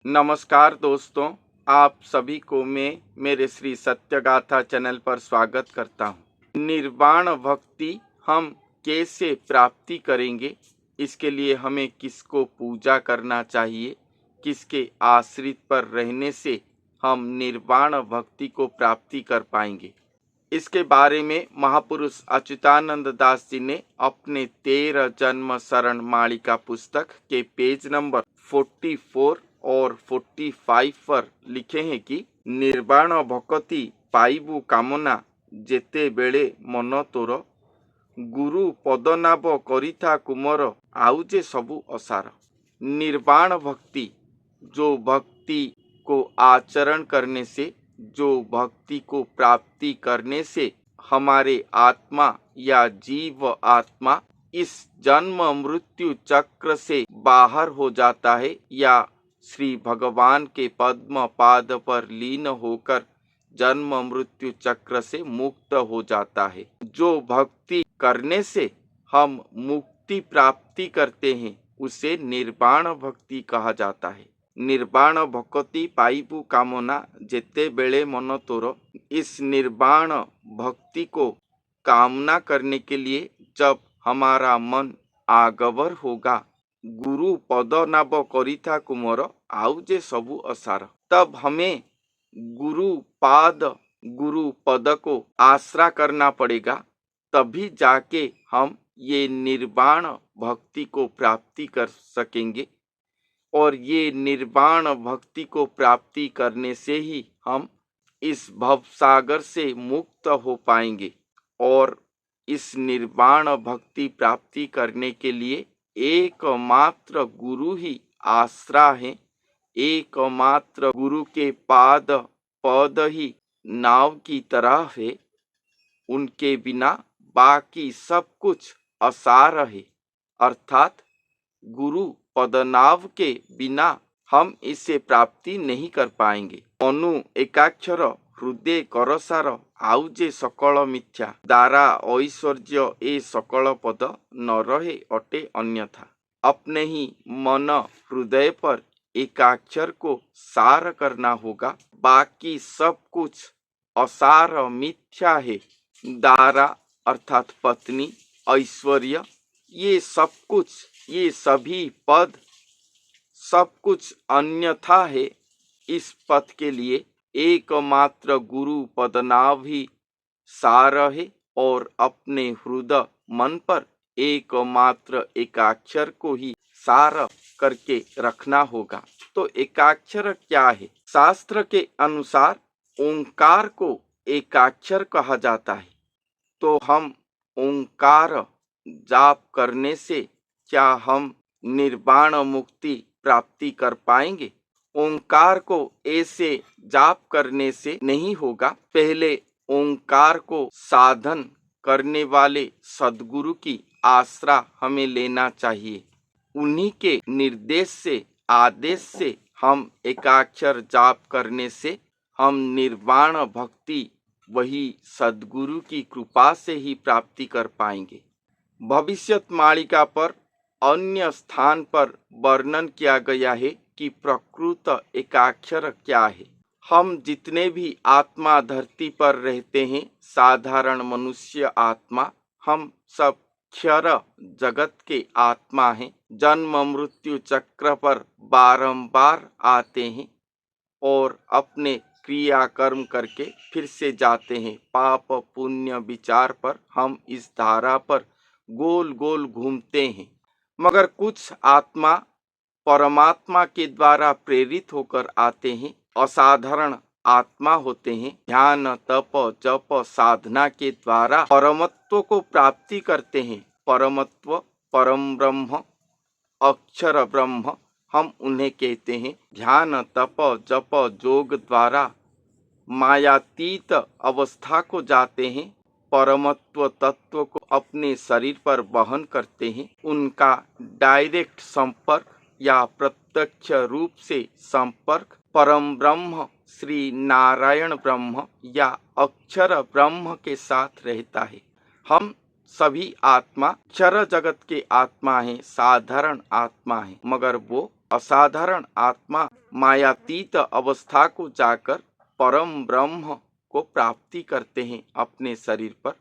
नमस्कार दोस्तों, आप सभी को मैं मेरे श्री सत्यगाथा चैनल पर स्वागत करता हूँ। निर्वाण भक्ति हम कैसे प्राप्ति करेंगे, इसके लिए हमें किसको पूजा करना चाहिए, किसके आश्रित पर रहने से हम निर्वाण भक्ति को प्राप्ति कर पाएंगे। इसके बारे में महापुरुष अच्युतानंद दास जी ने अपने 13 जन्म शरण मालिका पुस्तक के पेज नंबर 44 और 45 पर लिखे हैं कि निर्वाण भक्ति पाइबु कामना जेते बेले मन तोर गुरु पदनाभ करिथा कुमर आउ जे सबु असार। निर्वाण भक्ति, जो भक्ति को आचरण करने से, जो भक्ति को प्राप्ति करने से हमारे आत्मा या जीव आत्मा इस जन्म मृत्यु चक्र से बाहर हो जाता है या श्री भगवान के पद्म पाद पर लीन होकर जन्म मृत्यु चक्र से मुक्त हो जाता है। जो भक्ति करने से हम मुक्ति प्राप्ति करते हैं उसे निर्वाण भक्ति कहा जाता है। निर्वाण भक्ति पाइबु कामना जेते बेले मन तोर। इस निर्वाण भक्ति को कामना करने के लिए जब हमारा मन आगवर होगा, गुरु पद नाभ करिथा कुमर आउ जे सबु असार, तब हमें गुरु पद को आश्रा करना पड़ेगा, तभी जाके हम ये निर्वाण भक्ति को प्राप्ति कर सकेंगे। और ये निर्वाण भक्ति को प्राप्ति करने से ही हम इस भवसागर से मुक्त हो पाएंगे। और इस निर्वाण भक्ति प्राप्ति करने के लिए एकमात्र गुरु ही आश्रा है। एकमात्र गुरु के पाद पद ही नाव की तरह है। उनके बिना बाकी सब कुछ असार है, अर्थात गुरु पदनाभ के बिना हम इसे प्राप्ति नहीं कर पाएंगे। अनु एकाक्षर हृदय करसार आउ जे सकल मिथ्या, दारा ऐश्वर्य ए सकल पद न रहे अटे अन्यथा। अपने ही मन हृदय पर एकाक्षर को सार करना होगा, बाकी सब कुछ असार मिथ्या है। दारा अर्थात पत्नी, ऐश्वर्य, ये सब कुछ, ये सभी पद सब कुछ अन्यथा है। इस पद के लिए एकमात्र गुरु पदनाभ ही सार है। और अपने हृदय मन पर एकमात्र एकाक्षर को ही सार करके रखना होगा। तो एकाक्षर क्या है? शास्त्र के अनुसार ओंकार को एकाक्षर कहा जाता है। तो हम ओंकार जाप करने से क्या हम निर्वाण मुक्ति प्राप्ति कर पाएंगे? ओंकार को ऐसे जाप करने से नहीं होगा। पहले ओंकार को साधन करने वाले सद्गुरु की आश्रा हमें लेना चाहिए। उन्हीं के निर्देश से, आदेश से हम एकाक्षर जाप करने से हम निर्वाण भक्ति वही सद्गुरु की कृपा से ही प्राप्ति कर पाएंगे। भविष्यत मालिका पर अन्य स्थान पर वर्णन किया गया है कि प्रकृत एकाक्षर क्या है। हम जितने भी आत्मा धरती पर रहते हैं, साधारण मनुष्य आत्मा, हम सब क्षर जगत के आत्मा हैं। जन्म मृत्यु चक्र पर बारंबार आते हैं और अपने क्रिया कर्म करके फिर से जाते हैं। पाप पुण्य विचार पर हम इस धारा पर गोल गोल घूमते हैं। मगर कुछ आत्मा परमात्मा के द्वारा प्रेरित होकर आते हैं। असाधारण आत्मा होते हैं। ध्यान, तप, जप, साधना के द्वारा परमत्व को प्राप्ति करते हैं। परमत्व, परम ब्रह्म, अक्षर ब्रह्म हम उन्हें कहते हैं। ध्यान, तप, जप, योग द्वारा मायातीत अवस्था को जाते हैं। परमत्व तत्व को अपने शरीर पर वहन करते हैं। उनका डायरेक्ट संपर्क या प्रत्यक्ष रूप से संपर्क परम ब्रह्म श्री नारायण ब्रह्म या अक्षर ब्रह्म के साथ रहता है। हम सभी आत्मा क्षर जगत के आत्मा हैं, साधारण आत्मा हैं, मगर वो असाधारण आत्मा मायातीत अवस्था को जाकर परम ब्रह्म को प्राप्ति करते हैं अपने शरीर पर,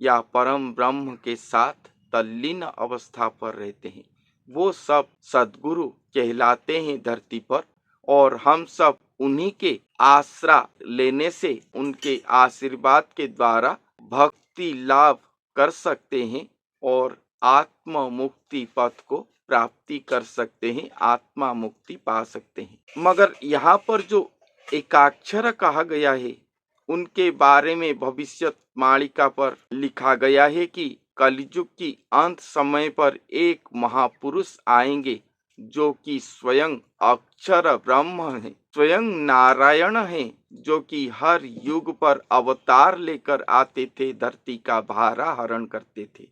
या परम ब्रह्म के साथ तल्लीन अवस्था पर रहते हैं, वो सब सद्गुरु कहलाते हैं धरती पर। और हम सब उन्हीं के आसरा लेने से, उनके आशीर्वाद के द्वारा भक्ति लाभ कर सकते हैं और आत्म मुक्ति पथ को प्राप्ति कर सकते हैं, आत्मा मुक्ति पा सकते हैं। मगर यहाँ पर जो एकाक्षर कहा गया है, उनके बारे में भविष्य मालिका पर लिखा गया है कि कलयुग की अंत समय पर एक महापुरुष आएंगे जो कि स्वयं अक्षर ब्रह्म है, स्वयं नारायण है, जो कि हर युग पर अवतार लेकर आते थे, धरती का भारा हरण करते थे।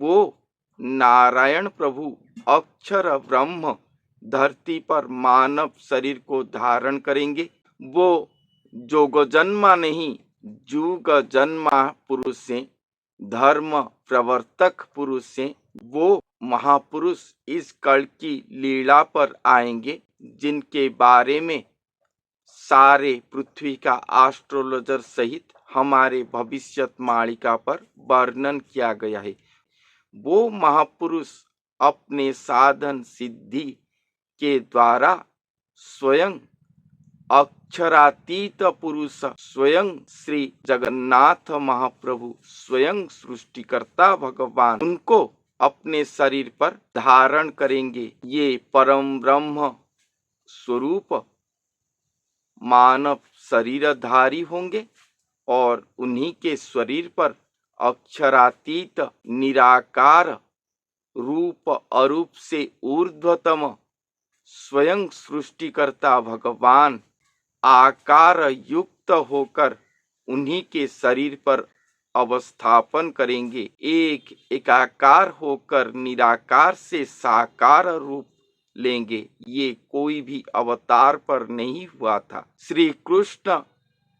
वो नारायण प्रभु अक्षर ब्रह्म धरती पर मानव शरीर को धारण करेंगे। वो जोग जन्मा नहीं, जुग जन्मा पुरुष से, धर्म प्रवर्तक पुरुष से, वो महापुरुष इस कल की लीला पर आएंगे, जिनके बारे में सारे पृथ्वी का एस्ट्रोलॉजर सहित हमारे भविष्यत मालिका पर वर्णन किया गया है। वो महापुरुष अपने साधन सिद्धि के द्वारा स्वयं अक्षरातीत पुरुष, स्वयं श्री जगन्नाथ महाप्रभु, स्वयं सृष्टिकर्ता भगवान, उनको अपने शरीर पर धारण करेंगे। ये परम ब्रह्म स्वरूप मानव शरीरधारी होंगे और उन्हीं के शरीर पर अक्षरातीत निराकार रूप अरूप से ऊर्ध्वतम स्वयं सृष्टिकर्ता भगवान आकार युक्त होकर उन्हीं के शरीर पर अवस्थापन करेंगे। एक एकाकार होकर निराकार से साकार रूप लेंगे। ये कोई भी अवतार पर नहीं हुआ था। श्री कृष्ण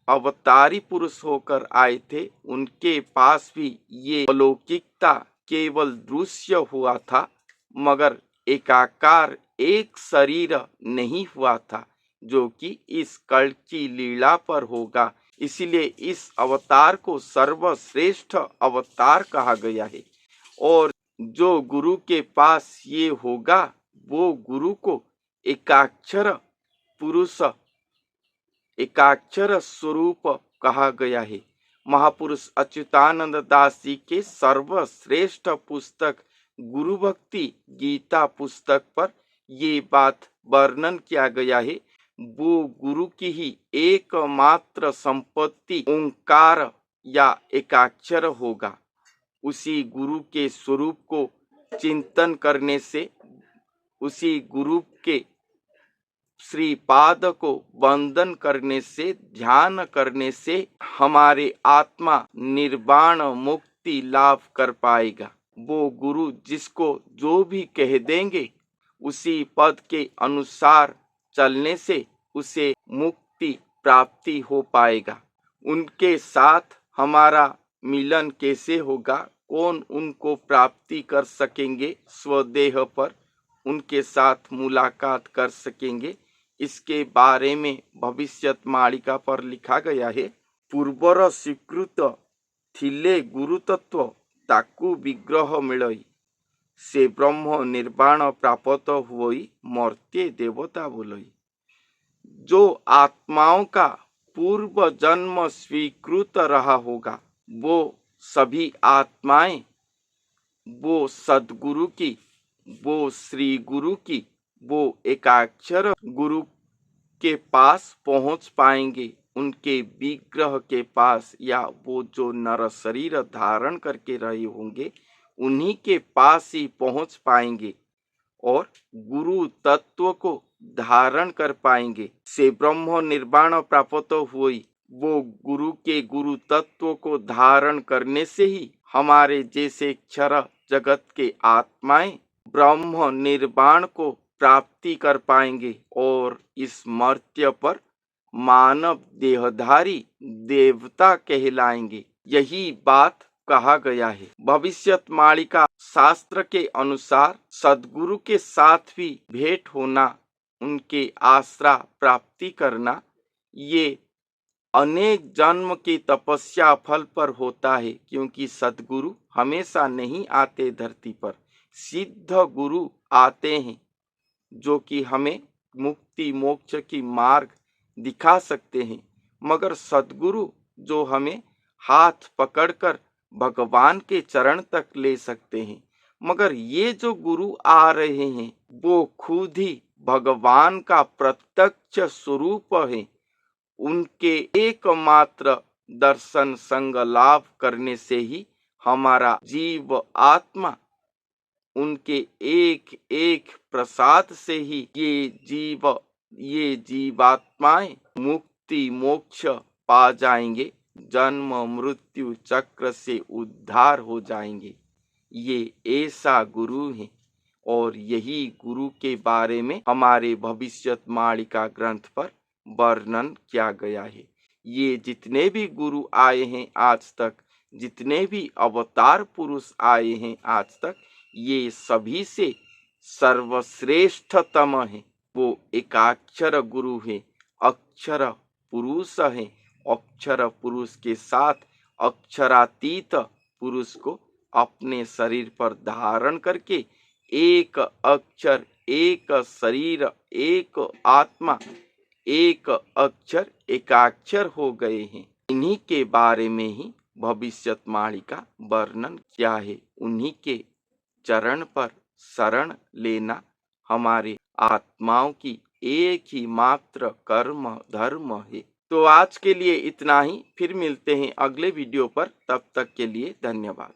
अवतारी पुरुष होकर आए थे, उनके पास भी ये अलौकिकता केवल दृश्य हुआ था, मगर एकाकार एक शरीर नहीं हुआ था, जो कि इस कल की लीला पर होगा। इसीलिए इस अवतार को सर्वश्रेष्ठ अवतार कहा गया है। और जो गुरु के पास ये होगा, वो गुरु को एकाक्षर पुरुष, एकाक्षर स्वरूप कहा गया है। महापुरुष अच्युतानंद दास जी के सर्वश्रेष्ठ पुस्तक गुरु भक्ति गीता पुस्तक पर ये बात वर्णन किया गया है। वो गुरु की ही एकमात्र संपत्ति ओंकार या एकाक्षर होगा। उसी गुरु के स्वरूप को चिंतन करने से, उसी गुरु के श्री पाद को वंदन करने से, ध्यान करने से हमारे आत्मा निर्वाण मुक्ति लाभ कर पाएगा। वो गुरु जिसको जो भी कह देंगे, उसी पद के अनुसार चलने से उसे मुक्ति प्राप्ति हो पाएगा। उनके साथ हमारा मिलन कैसे होगा, कौन उनको प्राप्ति कर सकेंगे, स्वदेह पर उनके साथ मुलाकात कर सकेंगे, इसके बारे में भविष्यत मालिका पर लिखा गया है। पूर्वर स्वीकृत थिले गुरु तत्व ताकू विग्रह मिलई, से ब्रह्म निर्वाण प्राप्त हुई मर्त्य देवता बोलई। जो आत्माओं का पूर्व जन्म स्वीकृत रहा होगा, वो सभी आत्माएं वो सदगुरु की, वो श्री गुरु की, वो एकाक्षर गुरु के पास पहुंच पाएंगे, उनके विग्रह के पास, या वो जो नर शरीर धारण करके रहे होंगे उन्हीं के पास ही पहुंच पाएंगे और गुरु तत्व को धारण कर पाएंगे। से ब्रह्म निर्वाण प्राप्त हुई। वो गुरु के गुरु तत्व को धारण करने से ही हमारे जैसे क्षर जगत के आत्माएं ब्रह्म निर्वाण को प्राप्ति कर पाएंगे और इस मर्त्य पर मानव देहधारी देवता कहलाएंगे। यही बात कहा गया है। भविष्यवाणी शास्त्र के अनुसार सद्गुरु के साथ भी भेंट होना, उनके आश्रय प्राप्ति करना, ये अनेक जन्म की तपस्या फल पर होता है, क्योंकि सद्गुरु हमेशा नहीं आते धरती पर। सिद्ध गुरु आते हैं जो कि हमें मुक्ति मोक्ष की मार्ग दिखा सकते हैं, मगर सद्गुरु जो हमें हाथ पकड़कर भगवान के चरण तक ले सकते हैं। मगर ये जो गुरु आ रहे हैं वो खुद ही भगवान का प्रत्यक्ष स्वरूप है। उनके एकमात्र दर्शन संग लाभ करने से ही हमारा जीव आत्मा, उनके एक एक प्रसाद से ही ये जीवात्माएं मुक्ति मोक्ष पा जाएंगे, जन्म मृत्यु चक्र से उद्धार हो जाएंगे। ये ऐसा गुरु है और यही गुरु के बारे में हमारे भविष्यवाणी ग्रंथ पर वर्णन किया गया है। ये जितने भी गुरु आए हैं आज तक, जितने भी अवतार पुरुष आए हैं आज तक, ये सभी से सर्वश्रेष्ठतम है वो एकाक्षर गुरु है, अक्षर पुरुष है। अक्षर पुरुष के साथ अक्षरातीत पुरुष को अपने शरीर पर धारण करके एक अक्षर, एक शरीर, एक आत्मा, एक अक्षर, एकाक्षर हो गए हैं। इन्हीं के बारे में ही भविष्यवाणी का वर्णन किया है। उन्हीं के चरण पर शरण लेना हमारे आत्माओं की एक ही मात्र कर्म धर्म है। तो आज के लिए इतना ही, फिर मिलते हैं अगले वीडियो पर। तब तक के लिए धन्यवाद।